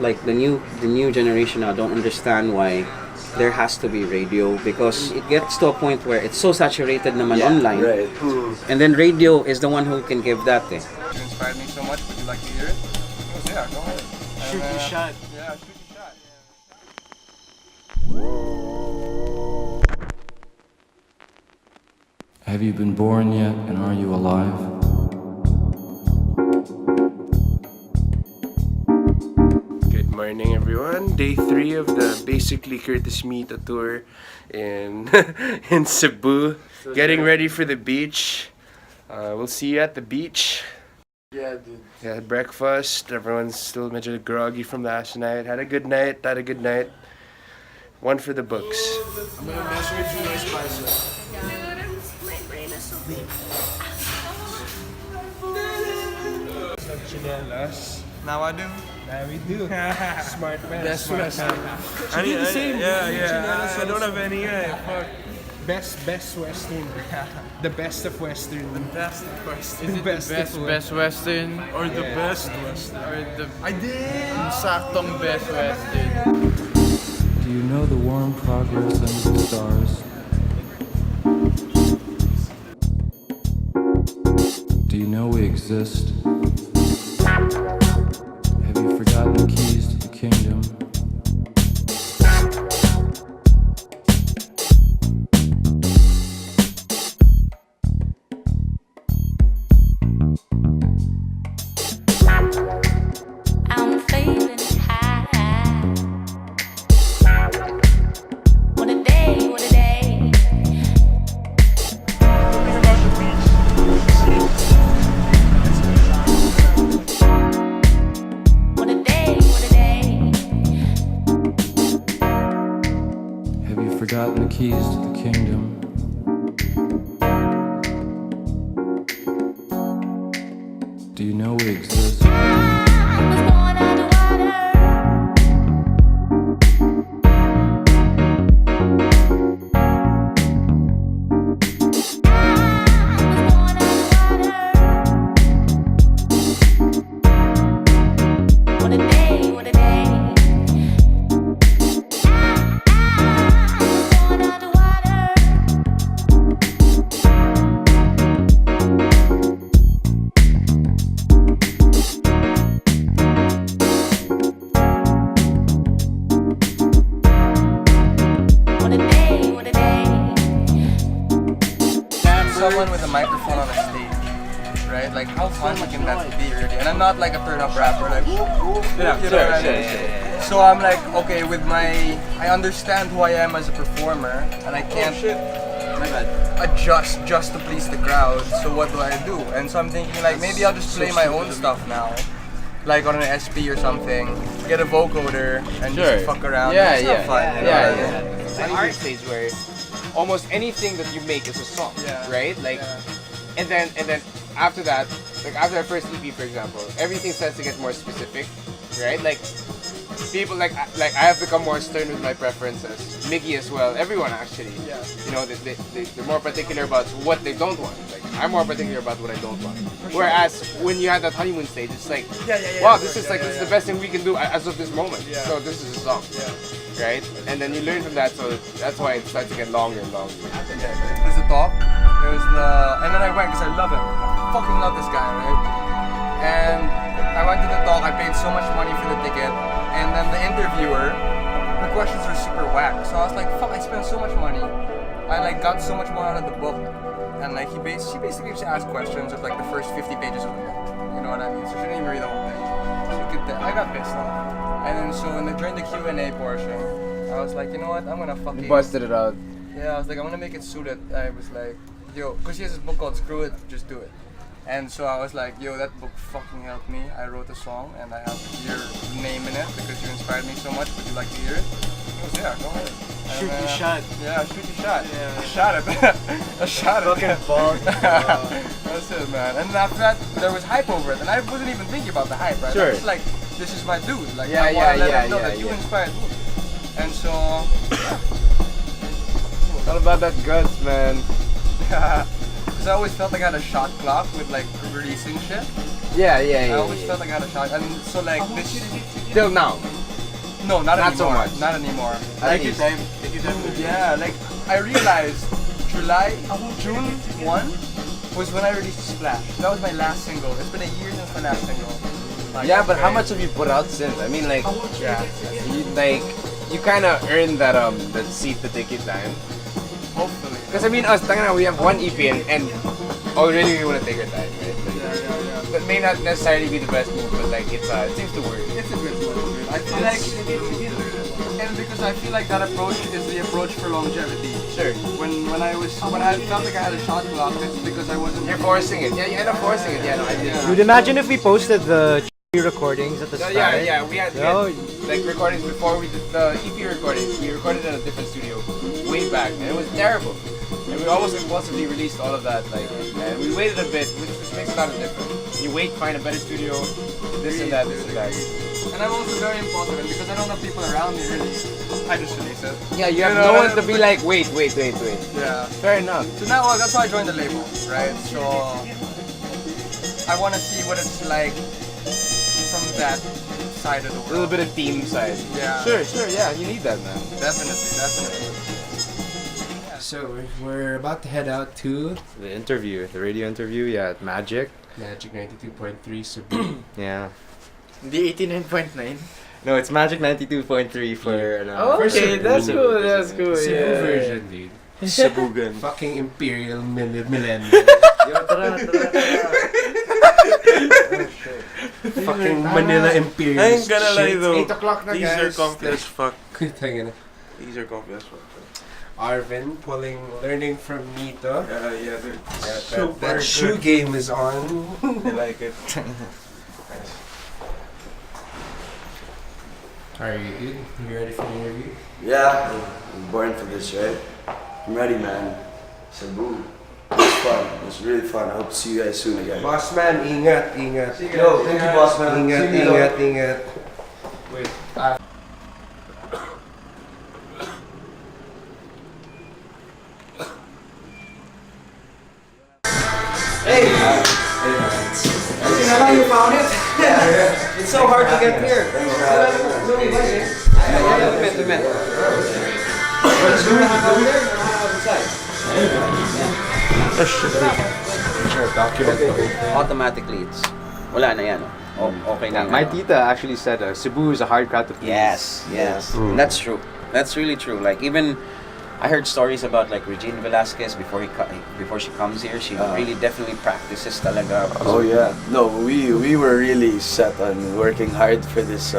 like the new generation now don't understand why there has to be radio, because it gets to a point where it's so saturated naman online. Right. And then radio is the one who can give that. You inspired me so much. Would you like to hear it? He goes, yeah, go ahead. Shoot your shot. Yeah, shoot your shot. Have you been born yet, and are you alive? Good morning, everyone. Day 3 of the basically Curtismith tour in in Cebu. Getting ready for the beach. We'll see you at the beach. Yeah, dude. Yeah, breakfast. Everyone's still medyo groggy from last night. Had a good night. One for the books. I'm gonna measure it through my spices. Chinelas. Now I do. Now we do. Smart man. That's what I said. I do the same. Yeah. I don't have any. Fuck. Best Western. The best of Western. The best of course. Is it best Western? Or the best Western. Or the I did! saktong best Western? Do you know the warm progress under the stars? Do you know we exist? Have you forgotten the keys to the kingdom? I'm feeling high. What a day, what a day. What a day, what a day. Have you forgotten the keys to the kingdom? Do you know we exist? I was born underwater. What a day, what a day. Born underwater. What a day, what a day. Someone with a microphone on a stage, right? Like how fun can that be, really? And I'm not like a turn-up rapper, like you know what I mean? So I'm like, okay, with I understand who I am as a performer, and I can't adjust just to please the crowd. So what do I do? And so I'm thinking like maybe I'll just play my own stuff now, like on an SP or something, get a vocoder and just fuck around. It's not fun, you know? It's an art stage where almost anything that you make is a song, right? Like, and then after that, like after our first EP, for example, everything starts to get more specific, right? Like people like I have become more stern with my preferences. Miggy as well. Everyone actually. You know, they're more particular about what they don't want. Like I'm more particular about what I don't want. Whereas when you had that honeymoon stage, it's like, wow, this is the best thing we can do as of this moment. So this is a song. Right? And then you learn from that, so that's why it starts to get longer and longer. There's the talk, there's and then I went because I love him. I fucking love this guy, right? And I went to the talk, I paid so much money for the ticket, and then the interviewer, her questions were super whack. So I was like, fuck, I spent so much money. I like got so much more out of the book. And like she basically just asked questions of like the first 50 pages of the book. You know what I mean? So she didn't even read the whole thing. I got pissed off. And then so during the Q&A portion, I was like, you know what, I'm gonna fucking... You busted it out. Yeah, I was like, I'm gonna make it suited. I was like, yo, because he has this book called Screw It, Just Do It. And so I was like, yo, that book fucking helped me. I wrote a song and I have your name in it because you inspired me so much. Would you like to hear it? He goes, yeah, go ahead. Shoot your shot. Yeah, shoot your shot. Yeah. I shot it. I shot it. Fucking ball. That's it, man. And after that, there was hype over it. And I wasn't even thinking about the hype, right? Sure. I was like, this is my dude. Like, I want to let him know that you inspired me. And so... It's all about that guts, man. Because I always felt like I had a shot clock with like releasing shit. Yeah. I always felt like I had a shot. And so like this... Till now. No, not Not so anymore. much. Not anymore. Take your time. Take your time. Yeah, like I realized June 1 was when I released Splash. That was my last single. It's been a year since my last single. Like, Yeah, but how okay. much have you put out since? I mean, like, Yeah, you kind of earned that that seat to take your time. hopefully. Because I mean, us, tanga na, we have one EP and really we want to take our time, right? Like, Yeah. that may not necessarily be the best move, but like it seems to work. It's a good one. I feel like, and because I feel like that approach is the approach for longevity. Sure. When I felt like I had a shot clock, it's because I wasn't. You're forcing it. Yeah, you end up forcing it. Yeah, no, I did. Yeah. Dude, imagine if we posted the recordings at the No, start. yeah, we had like recordings before we did the EP recordings. We recorded in a different studio way back, and it was terrible. And we almost impulsively released all of that, like, and we waited a bit, which makes a lot of difference. You wait, find a better studio, this and that, this and that. And I'm also very impulsive, and because I don't have people around me, really, I just release it. Yeah, you have You no know, one to be like, wait. Yeah. Fair enough. So now that's why I joined the label, right? So I want to see what it's like from that side of the A world. little bit of team side. Yeah. Sure, yeah, you need that, man. Definitely. So we're about to head out to the interview, the radio interview. Yeah, at Magic 92.3 Cebu. Yeah. The 89.9. No, it's Magic 92.3 for an Oh, okay, that's cool, that's cool, Cebu yeah. version, dude. Cebugan. Fucking Imperial Millennium. Fucking Manila Imperial. I ain't gonna lie though. 8 o'clock na, These guys. are comfy as fuck. Tangina. These are comfy as fuck. Arvin learning from Nito. Yeah, dude. That shoe game is on. I like it. Are you good? You ready for the interview? Yeah, I'm born for this, right? I'm ready, man. Cebu. It was fun. It was really fun. I hope to see you guys soon again. Boss man, ingat. Yo, thank you, boss man. Ingat. Wait. You found it? Yeah. It's so hard to get here. We met. Automatically, it's wala na yan. Okay na. My tita actually said Cebu is a hard crowd to please. Yes. That's true. That's really true. Like even I heard stories about like Regine Velasquez before she comes here. She really definitely practices talaga. Oh yeah. No, we were really set on working hard for this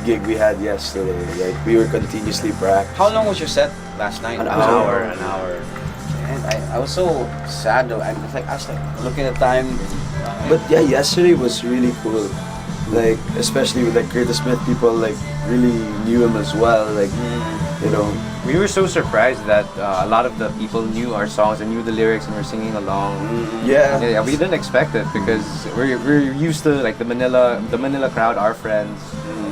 gig we had yesterday. Like we were continuously practicing. How long was your set last night? An hour. An hour. And I was so sad though. I was like looking at the time. But yeah, yesterday was really cool. Like especially with like Curtismith, people like really knew him as well. Like you know. We were so surprised that a lot of the people knew our songs and knew the lyrics and were singing along. Yeah. Yeah, we didn't expect it because we're used to like the Manila crowd, our friends,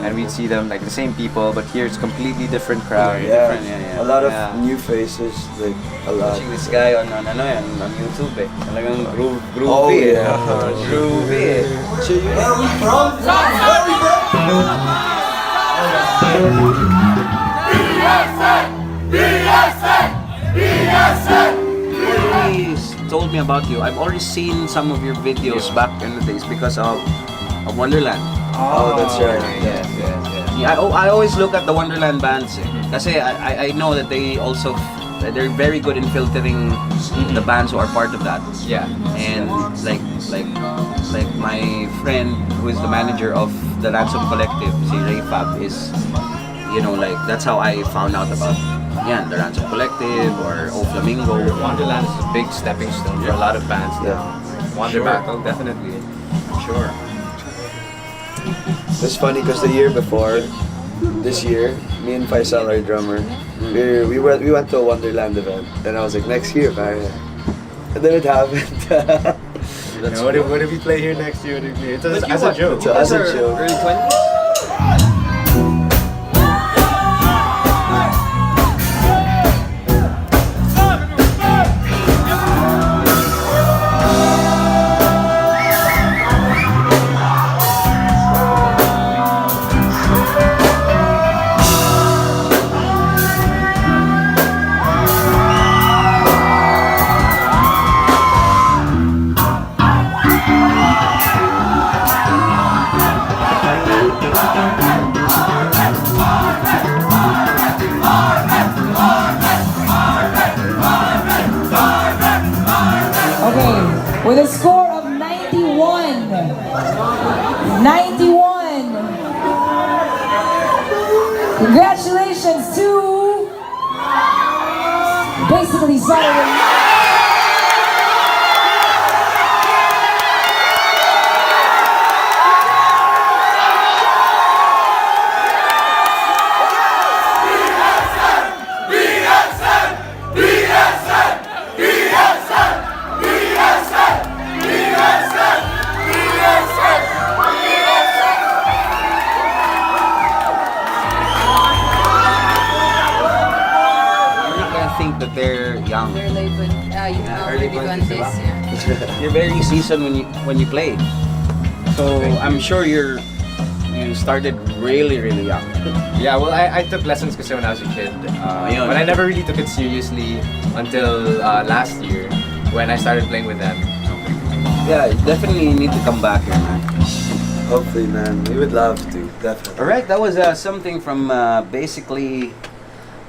and we'd see them like the same people, but here it's completely different crowd. Yeah. Yeah. A lot of Yeah. new faces, like a lot. Watching this guy on YouTube eh. Talagang groovy Oh, eh. yeah. Groovy eh. So you where are we from? He told me about you. I've already seen some of your videos back in the days because of Wonderland. Oh, that's right. Yes. Yeah, I always look at the Wonderland bands eh. Kasi I know that they're very good in filtering the bands who are part of that. Yeah. And like my friend who is the manager of the Ransom Collective, si Ray Fab, is like that's how I found out about the Ransom Collective or O Flamingo. Wonderland is a big stepping stone for a lot of bands. Yeah. Wonder Battle, definitely. Sure. It's funny because the year before, this year, me and Faisal, our drummer, we went to a Wonderland event, and I was like, next year, pare. And then it happened. What if we play here next year? It's as a joke. So as a joke. Early 20s? Congratulations to basically Solomon. Think that they're young. They're late, but you've early already done 20s, this. diba? Yeah. You're very seasoned when you play. So I'm sure you started really young. Yeah, well, I took lessons kasi when I was a kid. Ayun. But I never really took it seriously until last year when I started playing with them. Yeah, definitely need to come back here, man. Hopefully, man. We would love to, definitely. All right, that was something from basically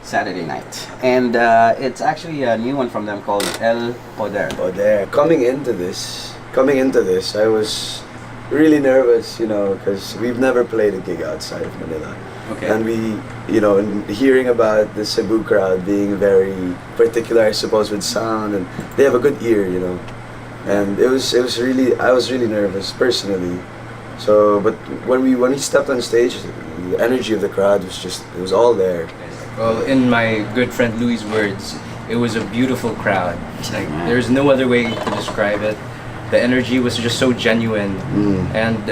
Saturday night, and it's actually a new one from them called El Poder. Oh, there. Coming into this, I was really nervous, you know, because we've never played a gig outside of Manila. Okay. And we, you know, and hearing about the Cebu crowd being very particular, I suppose, with sound, and they have a good ear, you know. And I was really nervous personally. So, but when we stepped on stage, the energy of the crowd it was all there. Well, in my good friend Louis' words, it was a beautiful crowd. Like, there's no other way to describe it. The energy was just so genuine. And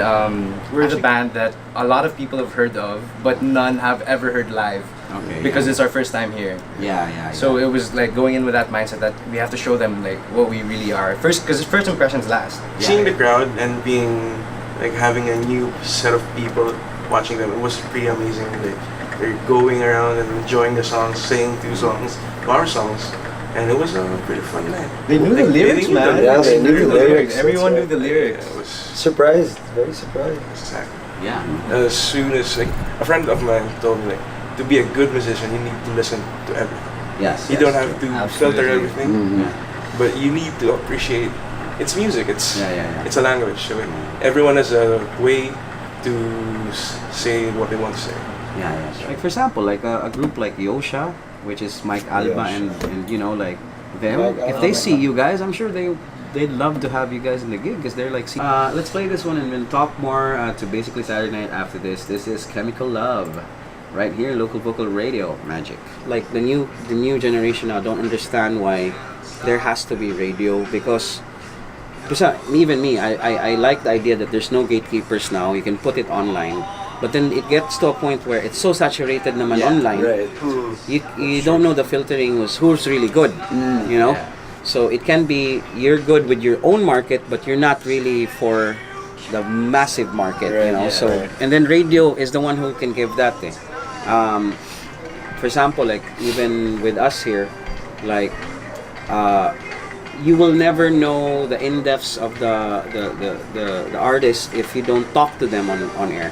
we're the band that a lot of people have heard of, but none have ever heard live. Okay. Because it's our first time here. Yeah. So it was like going in with that mindset that we have to show them like what we really are. Because first impressions last. Seeing the crowd and being like having a new set of people watching them, it was pretty amazing. They're going around and enjoying the songs, singing 2 songs, our songs, and it was a pretty fun night. They knew the lyrics, man. Yeah, they knew the lyrics. Everyone knew the lyrics. Yeah, it was Surprised, very surprised. exactly. Yeah. As soon as like a friend of mine told me, like, to be a good musician, you need to listen to everything. Yes. You don't have to filter Absolutely. everything, but you need to appreciate. It's music. It's it's a language. So everyone has a way to say what they want to say. Yeah. Like for example, like a group like Yosha, which is Mike Alba and you know like them. If they see you guys, I'm sure they'd love to have you guys in the gig because they're like. Let's play this one and then talk more to basically Saturday night after this. This is Chemical Love, right here, local vocal radio magic. Like the new generation now don't understand why there has to be radio because. Even me, I like the idea that there's no gatekeepers now. You can put it online. But then it gets to a point where it's so saturated naman online. Right. You don't know the filtering who's really good. You know? So it can be you're good with your own market, but you're not really for the massive market, you know. And then radio is the one who can give that thing. For example, like even with us here, like you will never know the in-depths of the artist if you don't talk to them on air.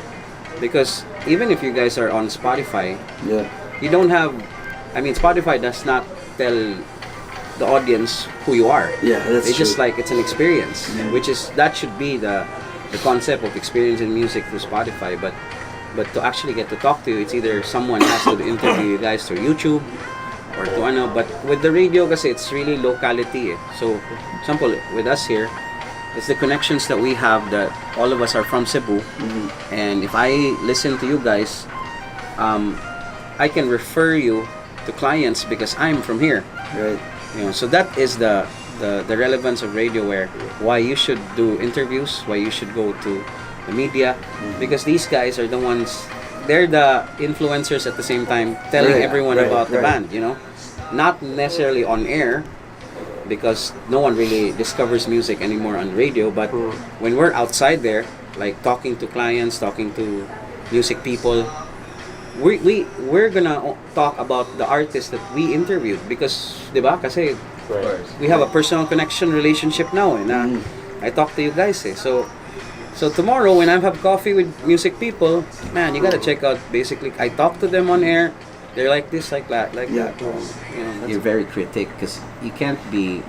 Because even if you guys are on Spotify, you don't have. I mean, Spotify does not tell the audience who you are. Yeah, that's It's true. just like it's an experience, that should be the concept of experiencing music through Spotify. But to actually get to talk to you, it's either someone has to interview you guys through YouTube or to ano. But with the radio, kasi it's really locality. So, for example, with us here, it's the connections that we have that all of us are from Cebu. And if I listen to you guys, I can refer you to clients because I'm from here. Right. You know, so that is the relevance of radio, why you should do interviews, why you should go to the media, because these guys are the ones, they're the influencers at the same time telling everyone about the band, you know, not necessarily on air because no one really discovers music anymore on radio, but when we're outside there, like talking to clients, talking to music people, we're gonna talk about the artists that we interviewed because, diba? Kasi we have a personal connection relationship now, and I talk to you guys, eh. So tomorrow when I have coffee with music people, man, you gotta check out. Basically, I talk to them on air. They're like this, like that, like that. You know, you're very critic because you can't be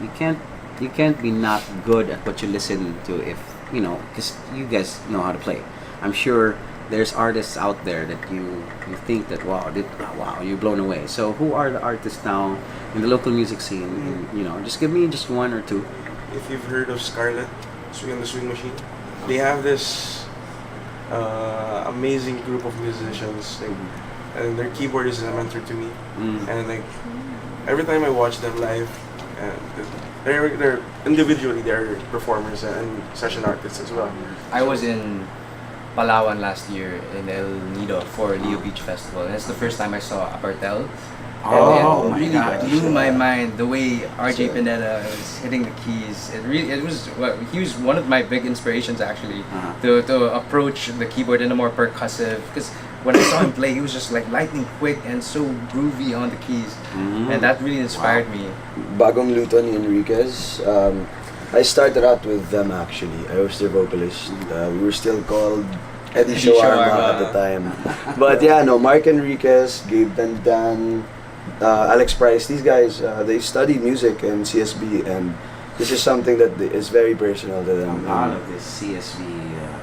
not good at what you listen to if you know, because you guys know how to play. I'm sure there's artists out there that you think that wow, you're blown away. So who are the artists now in the local music scene? And, you know, just give me just one or two. If you've heard of Scarlett, Swing and the Swing Machine, they have this amazing group of musicians, like, and their keyboardist is a mentor to me. And like every time I watch them live, they're individually they're performers and session artists as well. I was in Palawan last year in El Nido for Leo Beach Festival, and it's the first time I saw Apartel. Oh And my it really gosh. blew my mind the way RJ Pineda was hitting the keys. It was he was one of my big inspirations actually to approach the keyboard in a more percussive, because when I saw him play, he was just like lightning quick and so groovy on the keys, and that really inspired me. Bagong Luto ni Enriquez. I started out with them actually. I was their vocalist. We were still called Eddie Shawarma at the time. But yeah, no, Mark Enriquez, Gabe Dandan, Alex Price, these guys, they studied music in CSB, and this is something that is very personal to them. A lot of these CSV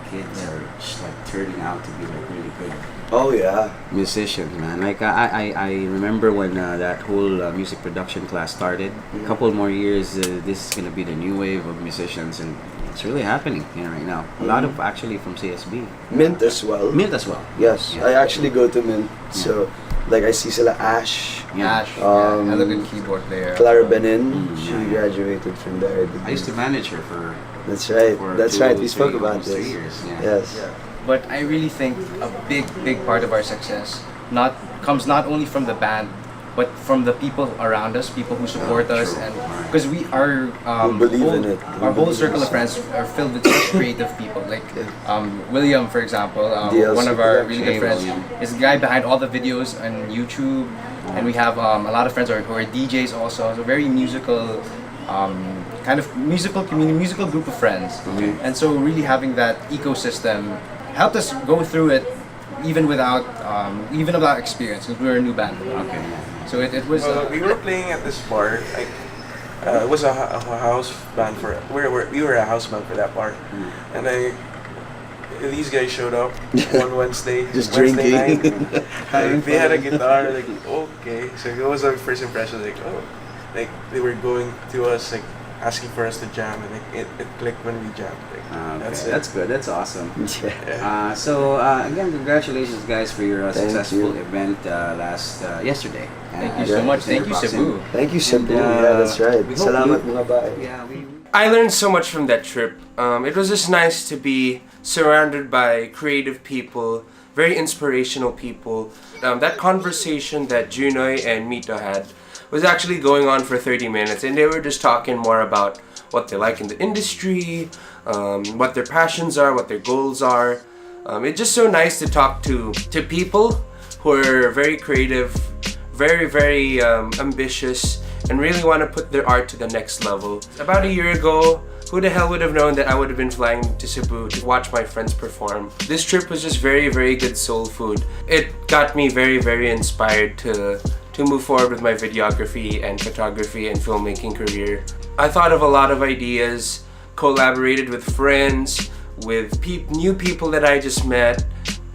kids are just like turning out to be like really good Oh yeah, musicians, man. Like I remember when that whole music production class started. A couple more years, this is gonna be the new wave of musicians, and it's really happening right now. A lot of actually from CSB. Mint as well. Mint as well. Yes, Yeah. I actually go to Mint. So, like I see sila Ash, Ash, elegant keyboard player. Clara Benin. She yeah. graduated from there. I used to manage her for. That's right. for That's 2, right. We 3, spoke about almost 3 this. years. Yeah. Yes. But I really think a big part of our success comes not only from the band, but from the people around us, people who support us, and because we are Who believe in it. our whole circle of friends are filled with such creative people. Like William, for example, one of our really good friends, is the guy behind all the videos on YouTube, and we have a lot of friends who are DJs also. So very musical. Kind of musical community, musical group of friends, and so really having that ecosystem helped us go through it, even without experience, because we were a new band. Okay. So it was. We were playing at this bar. Like it was a house band for. We were a house band for that bar, and these guys showed up one Wednesday. Just Wednesday drinking. night. Like, they had a guitar. Like okay, so it was our first impression. Like oh, like they were going to us like asking for us to jam, and it clicked when we jammed. Like, Okay. That's good. That's awesome. Yeah. So again, congratulations, guys, for your Thank successful you. event yesterday. Thank you so much. Thank you, Cebu. Thank you, Cebu. And, Yeah, that's right. we hope Salamat you- mga bae. Yeah, we. I learned so much from that trip. It was just nice to be surrounded by creative people, very inspirational people. That conversation that Junoy and Mito had was actually going on for 30 minutes, and they were just talking more about what they like in the industry, what their passions are, what their goals are. It's just so nice to talk to people who are very creative, very ambitious, and really want to put their art to the next level. About a year ago, who the hell would have known that I would have been flying to Cebu to watch my friends perform? This trip was just very good soul food. It got me very inspired to move forward with my videography and photography and filmmaking career. I thought of a lot of ideas, collaborated with friends, with new people that I just met.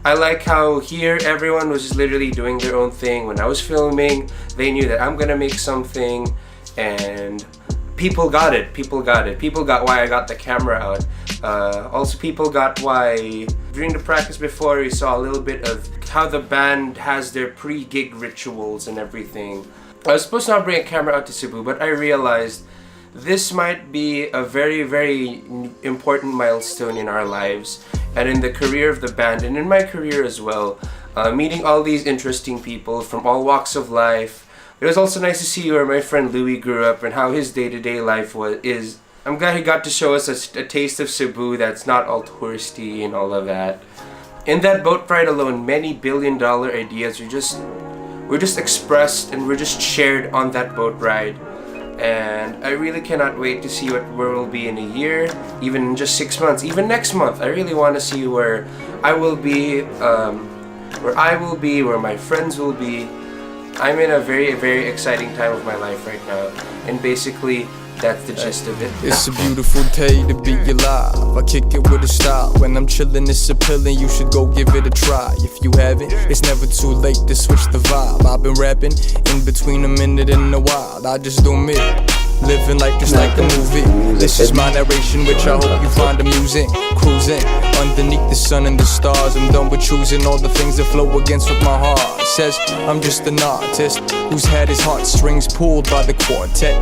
I like how here everyone was just literally doing their own thing. When I was filming, they knew that I'm gonna make something, and people got it. People got why I got the camera out. Also, people got why during the practice before we saw a little bit of how the band has their pre-gig rituals and everything. I was supposed to not bring a camera out to Cebu, but I realized this might be a very important milestone in our lives and in the career of the band and in my career as well. Meeting all these interesting people from all walks of life. It was also nice to see where my friend Louis grew up and how his day-to-day life is. I'm glad he got to show us a taste of Cebu that's not all touristy and all of that. In that boat ride alone, many billion-dollar ideas were just expressed and were just shared on that boat ride. And I really cannot wait to see where we'll be in a year, even in just 6 months, even next month. I really want to see where I will be, where my friends will be. I'm in a very exciting time of my life right now, and basically That's the gist of it. It's a beautiful day to be alive. I kick it with a style. When I'm chillin', it's appealing. You should go give it a try. If you haven't, it's never too late to switch the vibe. I've been rapping in between a minute and a while. I just do me. Living life just like a movie. This is my narration, which I hope you find amusing. Cruising underneath the sun and the stars. I'm done with choosing all the things that flow against what my heart says. I'm just an artist who's had his heartstrings pulled by the quartet.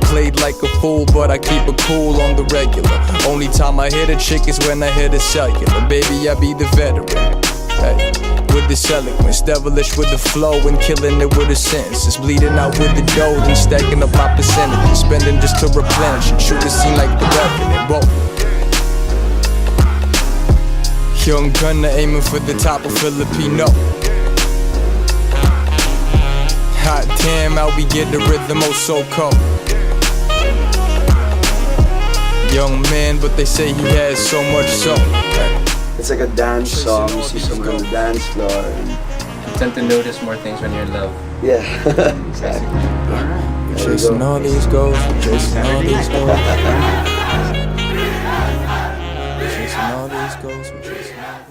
Played like a fool, but I keep it cool on the regular. Only time I hit a chick is when I hit a cellular. Baby, I be the veteran. Hey, with this eloquence, devilish with the flow and killing it with a sense. It's bleeding out with the dough, then stacking up my percentage, spending just to replenish and shoot a scene like the revenant. Whoa. Young gunner aiming for the top of Filipino. Hot damn, how we get the rhythm oh so cold. Young man, but they say he has so much soul. It's like a dance song. You see someone on the dance floor. And You tend to notice more things when you're in love. yeah, exactly. We're chasing all these goals, we're chasing all these goals. We're chasing all these goals, we're chasing all these goals.